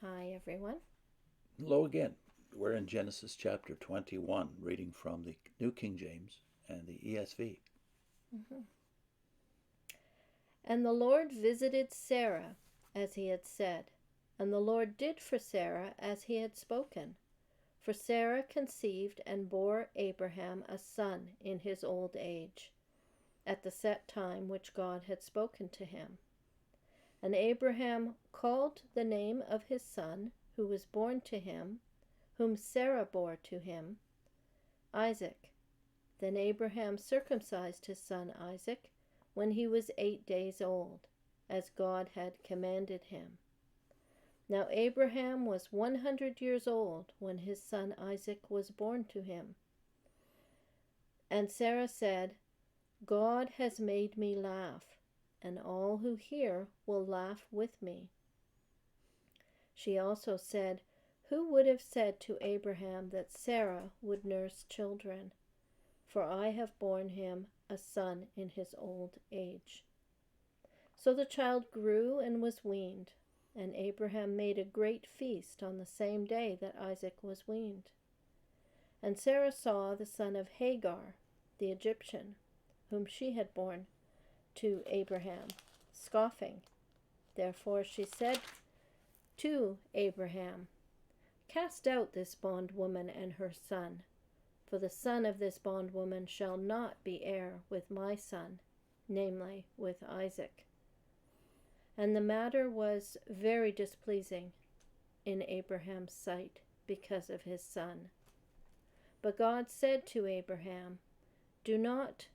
Hi, everyone. Hello again. We're in Genesis chapter 21, reading from the New King James and the ESV. And the Lord visited Sarah as he had said, and the Lord did for Sarah as he had spoken. For Sarah conceived and bore Abraham a son in his old age, at the set time which God had spoken to him. And Abraham called the name of his son, who was born to him, whom Sarah bore to him, Isaac. Then Abraham circumcised his son Isaac when he was 8 days old, as God had commanded him. Now Abraham was 100 years old when his son Isaac was born to him. And Sarah said, God has made me laugh, and all who hear will laugh with me. She also said, who would have said to Abraham that Sarah would nurse children? For I have borne him a son in his old age. So the child grew and was weaned, and Abraham made a great feast on the same day that Isaac was weaned. And Sarah saw the son of Hagar, the Egyptian, whom she had borne to Abraham, scoffing. Therefore she said to Abraham, cast out this bondwoman and her son, for the son of this bondwoman shall not be heir with my son, namely with Isaac. And the matter was very displeasing in Abraham's sight because of his son. But God said to Abraham, do not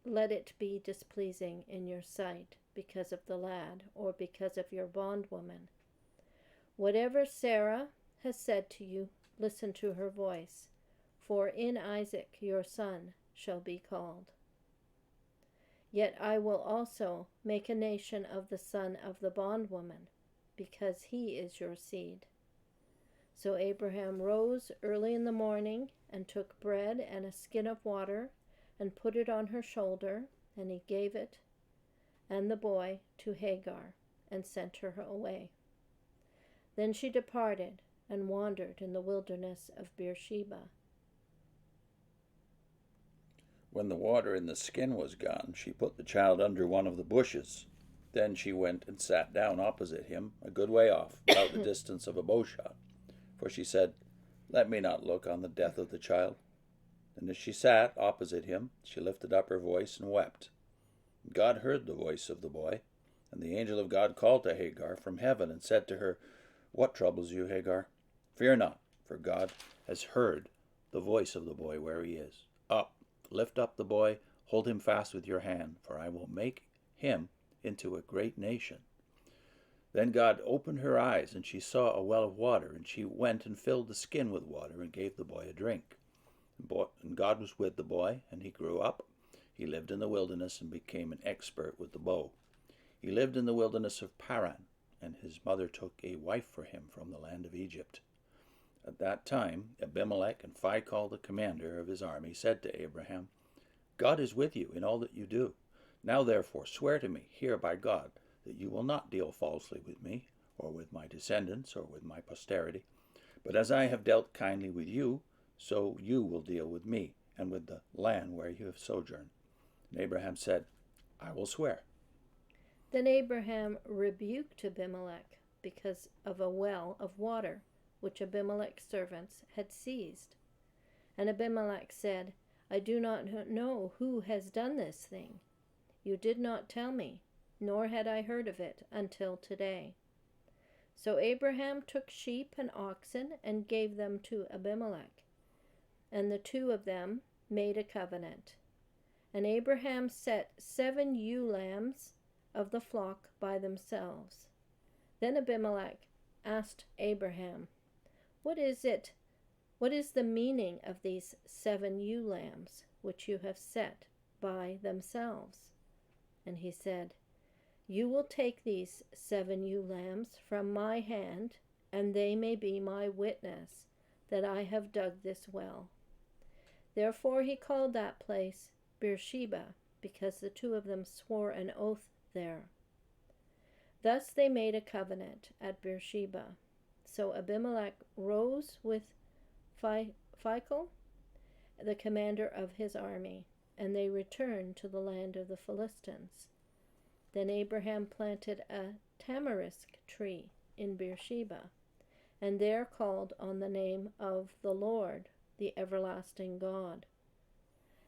let it be displeasing in your sight because of the lad or because of your bondwoman. Whatever Sarah has said to you, listen to her voice, for in Isaac your son shall be called. Yet I will also make a nation of the son of the bondwoman, because he is your seed. So Abraham rose early in the morning, and took bread and a skin of water, and put it on her shoulder, and he gave it and the boy to Hagar, and sent her away. Then she departed, and wandered in the wilderness of Beersheba. When the water in the skin was gone, she put the child under one of the bushes. Then she went and sat down opposite him, a good way off, about the distance of a bowshot. For she said, let me not look on the death of the child. And as she sat opposite him, she lifted up her voice and wept. God heard the voice of the boy, and the angel of God called to Hagar from heaven and said to her, what troubles you, Hagar? Fear not, for God has heard the voice of the boy where he is. Up, lift up the boy, hold him fast with your hand, for I will make him into a great nation. Then God opened her eyes, and she saw a well of water, and she went and filled the skin with water and gave the boy a drink. And God was with the boy, and he grew up. He lived in the wilderness and became an expert with the bow. He lived in the wilderness of Paran, and his mother took a wife for him from the land of Egypt. At that time, Abimelech and Phicol, the commander of his army, said to Abraham, God is with you in all that you do. Now therefore swear to me here by God that you will not deal falsely with me, or with my descendants, or with my posterity. But as I have dealt kindly with you, so you will deal with me, and with the land where you have sojourned. And Abraham said, I will swear. Then Abraham rebuked Abimelech because of a well of water which Abimelech's servants had seized. And Abimelech said, I do not know who has done this thing. You did not tell me, nor had I heard of it until today. So Abraham took sheep and oxen and gave them to Abimelech, and the two of them made a covenant. And Abraham set 7 ewe lambs of the flock by themselves. Then Abimelech asked Abraham, What is the meaning of these 7 ewe lambs which you have set by themselves? And he said, You will take these 7 ewe lambs from my hand, and they may be my witness that I have dug this well. Therefore he called that place Beersheba, because the two of them swore an oath there. Thus they made a covenant at Beersheba. So Abimelech rose with Phicol, the commander of his army, and they returned to the land of the Philistines. Then Abraham planted a tamarisk tree in Beersheba, and there called on the name of the Lord, the everlasting God.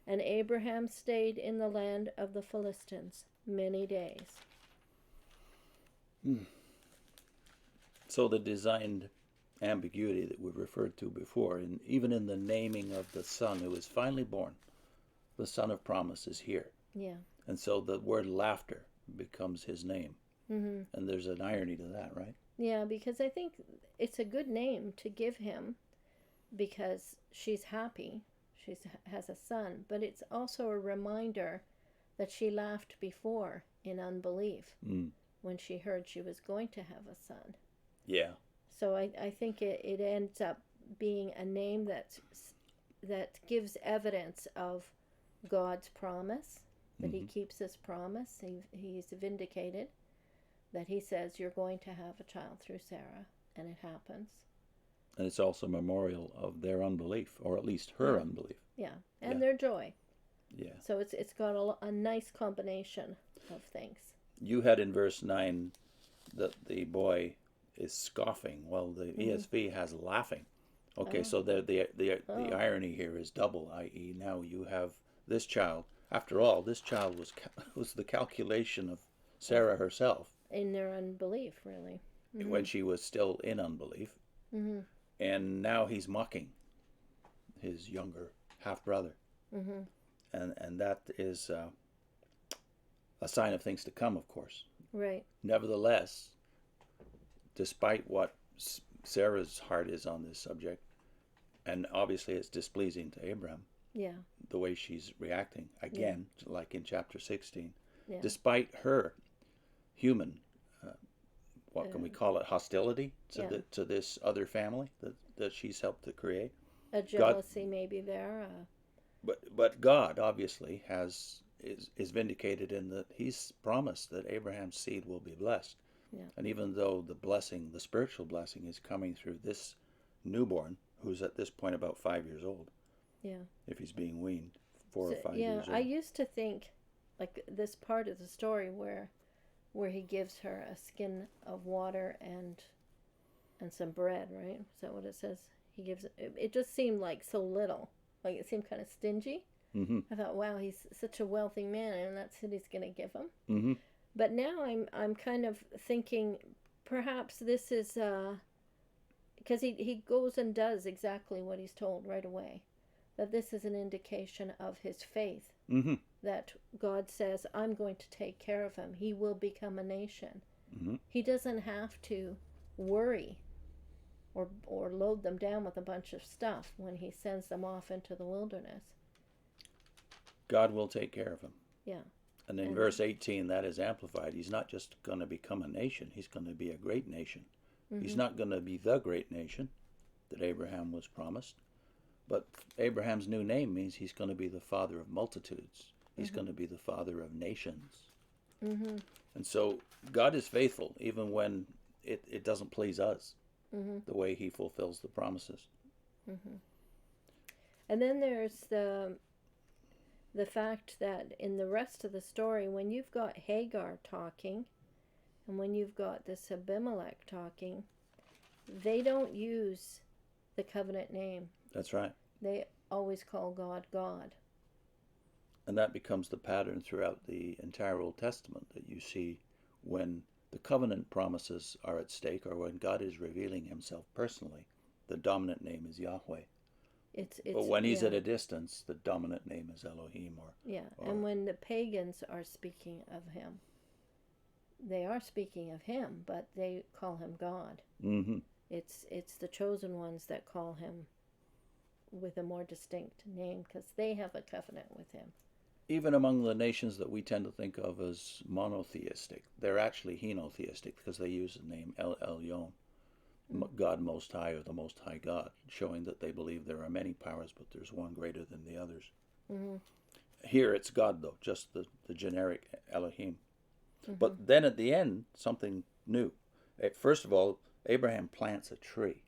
And Abraham stayed in the land of the Philistines many days. So the designed ambiguity that we referred to before, and even in the naming of the son who is finally born, the son of promise is here. Yeah. And so the word laughter becomes his name. Mm-hmm. And there's an irony to that, right? Yeah, because I think it's a good name to give him because she's happy. She has a son, but it's also a reminder that she laughed before in unbelief when she heard she was going to have a son. Yeah. So I think it ends up being a name that gives evidence of God's promise, that he keeps his promise. He's vindicated, that he says you're going to have a child through Sarah, and it happens. And it's also a memorial of their unbelief, or at least her unbelief. Yeah, and their joy. Yeah. So it's got a nice combination of things. You had in verse 9 that the boy is scoffing, while the ESV has laughing. Okay, so the irony here is double, i.e. now you have this child. After all, this child was the calculation of Sarah herself. In their unbelief, really. When she was still in unbelief. Mm-hmm. And now he's mocking his younger half-brother. Mm-hmm. And that is a sign of things to come, of course. Right. Nevertheless, despite what Sarah's heart is on this subject, and obviously it's displeasing to Abraham, the way she's reacting, again, like in chapter 16, despite her human, what can we call it, hostility to this other family that she's helped to create. A jealousy maybe there. But God obviously is vindicated in that he's promised that Abraham's seed will be blessed. Yeah. And even though the blessing, the spiritual blessing, is coming through this newborn, who's at this point about 5 years old, if he's being weaned, 4 or 5 years old. I used to think, like this part of the story where he gives her a skin of water and some bread, right? Is that what it says? He gives it just seemed like so little. Like it seemed kind of stingy. Mm-hmm. I thought, wow, he's such a wealthy man, and that's what he's going to give him. Mm-hmm. But now I'm kind of thinking perhaps this is because he goes and does exactly what he's told right away. That this is an indication of his faith. Mm-hmm. That God says, I'm going to take care of him. He will become a nation. Mm-hmm. He doesn't have to worry or load them down with a bunch of stuff when he sends them off into the wilderness. God will take care of him. Yeah. And in verse 18, that is amplified. He's not just going to become a nation. He's going to be a great nation. Mm-hmm. He's not going to be the great nation that Abraham was promised. But Abraham's new name means he's going to be the father of multitudes. He's going to be the father of nations. Mm-hmm. And so God is faithful even when it doesn't please us, the way he fulfills the promises. Mm-hmm. And then there's the fact that in the rest of the story, when you've got Hagar talking and when you've got this Abimelech talking, they don't use the covenant name. That's right. They always call God, God. And that becomes the pattern throughout the entire Old Testament, that you see when the covenant promises are at stake, or when God is revealing himself personally, the dominant name is Yahweh. But when he's at a distance, the dominant name is Elohim. And when the pagans are speaking of him, they are speaking of him, but they call him God. Mm-hmm. It's the chosen ones that call him with a more distinct name because they have a covenant with him. Even among the nations that we tend to think of as monotheistic, they're actually henotheistic because they use the name El Elyon, God Most High, or the Most High God, showing that they believe there are many powers, but there's one greater than the others. Mm-hmm. Here it's God, though, just the generic Elohim. Mm-hmm. But then at the end, something new. First of all, Abraham plants a tree.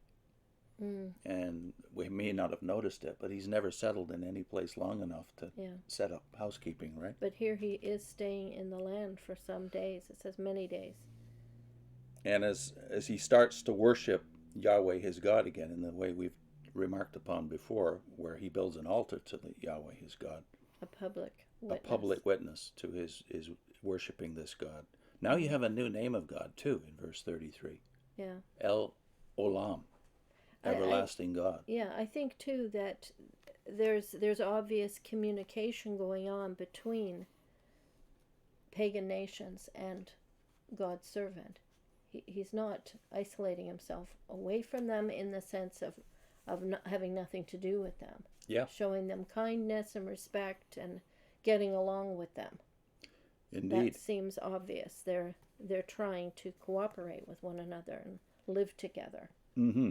Mm. And we may not have noticed it, but he's never settled in any place long enough to set up housekeeping, right? But here he is staying in the land for some days. It says many days. And as he starts to worship Yahweh his God again in the way we've remarked upon before, where he builds an altar to the Yahweh his God. A public witness. A public witness to his worshiping this God. Now you have a new name of God too in verse 33. Yeah. El Olam. Everlasting God. Yeah, I think too that there's obvious communication going on between pagan nations and God's servant. He's not isolating himself away from them in the sense of not having nothing to do with them. Yeah. Showing them kindness and respect and getting along with them. Indeed. That seems obvious. They're trying to cooperate with one another and live together. Mm-hmm.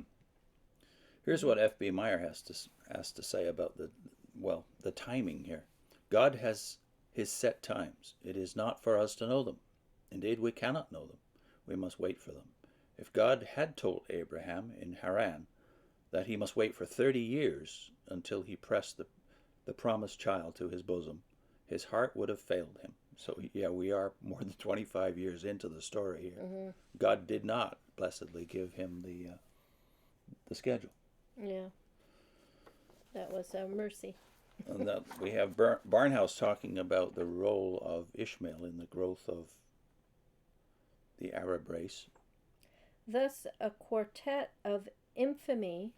Here's what F.B. Meyer has to say about the timing here. God has his set times. It is not for us to know them. Indeed, we cannot know them. We must wait for them. If God had told Abraham in Haran that he must wait for 30 years until he pressed the promised child to his bosom, his heart would have failed him. So, yeah, we are more than 25 years into the story here. Mm-hmm. God did not blessedly give him the schedule. Yeah, that was a mercy. And that we have Barnhouse talking about the role of Ishmael in the growth of the Arab race. Thus, a quartet of infamy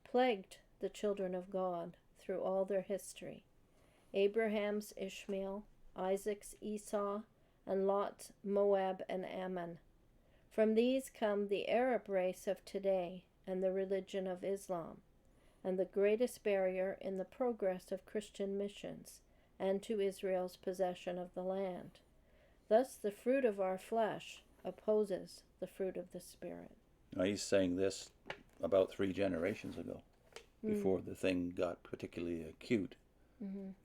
plagued the children of God through all their history. Abraham's Ishmael, Isaac's Esau, and Lot's Moab and Ammon. From these come the Arab race of today and the religion of Islam, and the greatest barrier in the progress of Christian missions and to Israel's possession of the land. Thus the fruit of our flesh opposes the fruit of the Spirit. Now he's saying this about 3 generations ago, before the thing got particularly acute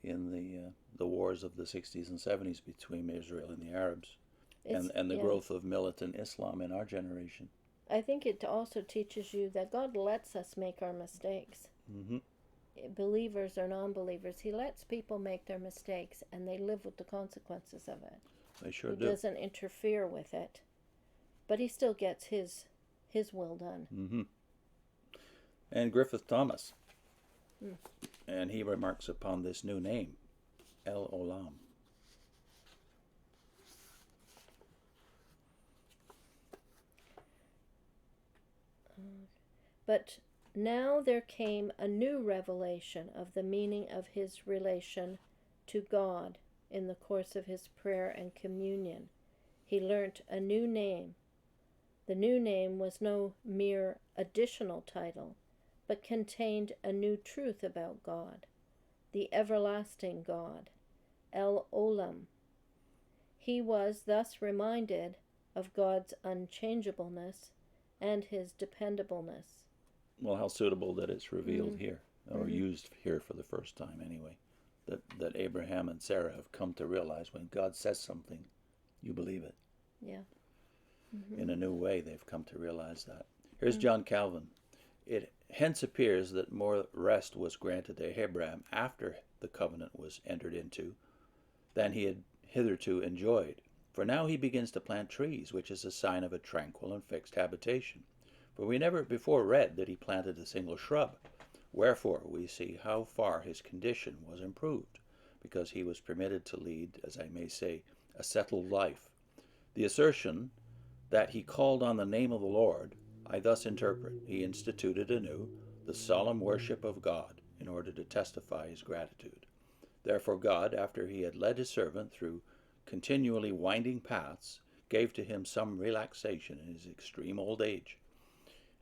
in the wars of the 60s and 70s between Israel and the Arabs, and the growth of militant Islam in our generation. I think it also teaches you that God lets us make our mistakes. Mm-hmm. Believers or non-believers, he lets people make their mistakes and they live with the consequences of it. They sure do. He doesn't interfere with it, but he still gets his will done. Mm-hmm. And Griffith Thomas, and he remarks upon this new name, El Olam. But now there came a new revelation of the meaning of his relation to God in the course of his prayer and communion. He learnt a new name. The new name was no mere additional title, but contained a new truth about God, the everlasting God, El Olam. He was thus reminded of God's unchangeableness and his dependableness. Well, how suitable that it's revealed here, or used here for the first time anyway, that Abraham and Sarah have come to realize when God says something, you believe it. Yeah. In a new way, they've come to realize that. Here's John Calvin. It hence appears that more rest was granted to Abraham after the covenant was entered into than he had hitherto enjoyed. For now he begins to plant trees, which is a sign of a tranquil and fixed habitation. For we never before read that he planted a single shrub. Wherefore we see how far his condition was improved, because he was permitted to lead, as I may say, a settled life. The assertion that he called on the name of the Lord, I thus interpret: he instituted anew the solemn worship of God in order to testify his gratitude. Therefore God, after he had led his servant through continually winding paths, gave to him some relaxation in his extreme old age.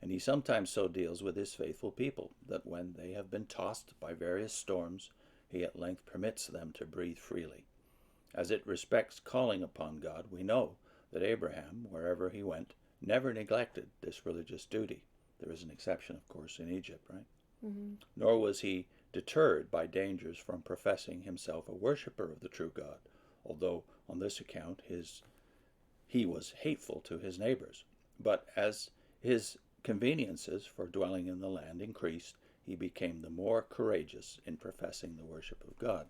And he sometimes so deals with his faithful people, that when they have been tossed by various storms, he at length permits them to breathe freely. As it respects calling upon God, we know that Abraham, wherever he went, never neglected this religious duty. There is an exception, of course, in Egypt, right? Mm-hmm. Nor was he deterred by dangers from professing himself a worshipper of the true God, although on this account he was hateful to his neighbors. But as His conveniences for dwelling in the land increased. He became the more courageous in professing the worship of God.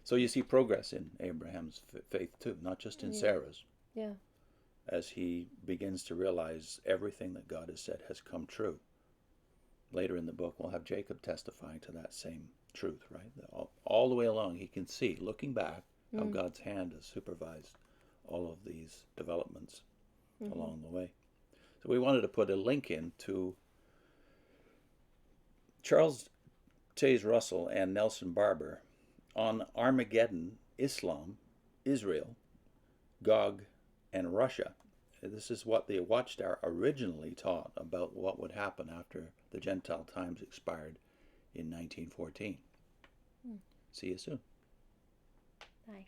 So you see progress in Abraham's faith too, not just in Sarah's. Yeah. As he begins to realize everything that God has said has come true. Later in the book, we'll have Jacob testifying to that same truth, right? All the way along, he can see, looking back, how God's hand has supervised all of these developments along the way. So we wanted to put a link in to Charles Taze Russell and Nelson Barber on Armageddon, Islam, Israel, Gog, and Russia. This is what the Watchtower originally taught about what would happen after the Gentile times expired in 1914. See you soon. Bye.